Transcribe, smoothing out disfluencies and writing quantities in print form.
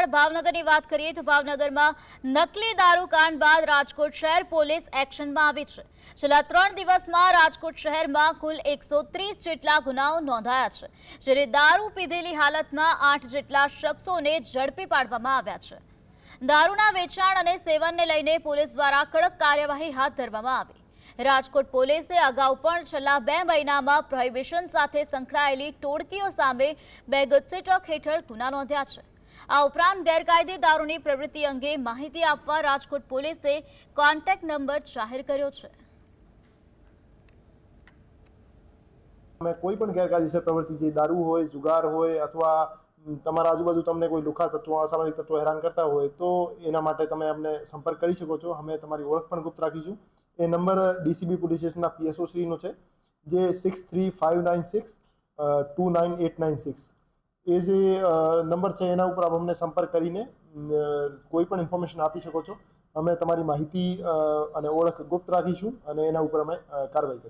આગળ ભાવનગરની વાત કરીએ તો ભાવનગરમાં નકલી દારૂ કાંડ બાદ રાજકોટ શહેર પોલીસ એક્શનમાં આવી છે। છેલ્લા 3 દિવસમાં રાજકોટ શહેરમાં કુલ 130 જેટલા ગુનાઓ નોંધાયા છે, જ્યારે દારૂ પીધેલી હાલતમાં 8 જેટલા શખ્સોને ઝડપી પાડવામાં આવ્યા છે। દારૂના વેચાણ અને સેવનને લઈને પોલીસ દ્વારા કડક કાર્યવાહી હાથ ધરવામાં આવી। રાજકોટ પોલીસે અગાઉ પણ છેલ્લા 2 મહિનામાં પ્રોહિબિશન સાથે સંકળાયેલી ટોળકીઓ સામે 2 ગુજસીટોક હેઠળ ગુના નોંધ્યા છે। આ ઉપરાંત ગેરકાયદે દારૂની પ્રવૃત્તિ અંગે માહિતી આપવા રાજકોટ પોલીસે કોન્ટેક્ટ નંબર જાહેર કર્યો છે। કોઈ પણ ગેરકાયદેસર પ્રવૃત્તિ જે દારૂ હોય, જુગાર હોય અથવા તમારા આજુબાજુ તમને કોઈ લુખા તત્વો, અસામાજિક તત્વો હેરાન કરતા હોય તો એના માટે તમે અમને સંપર્ક કરી શકો છો। અમે તમારી ઓળખ પણ ગુપ્ત રાખીશું। એ નંબર ડીસીબી પોલીસ સ્ટેશનના પીએસઓ શ્રીનો છે, જે 63596 29896 એ જે નંબર છે એના ઉપર આપ અમને સંપર્ક કરીને કોઈ પણ ઇન્ફોર્મેશન આપી શકો છો। અમે તમારી માહિતી અને ઓળખ ગુપ્ત રાખીશું અને એના ઉપર અમે કાર્યવાહી કરીશું।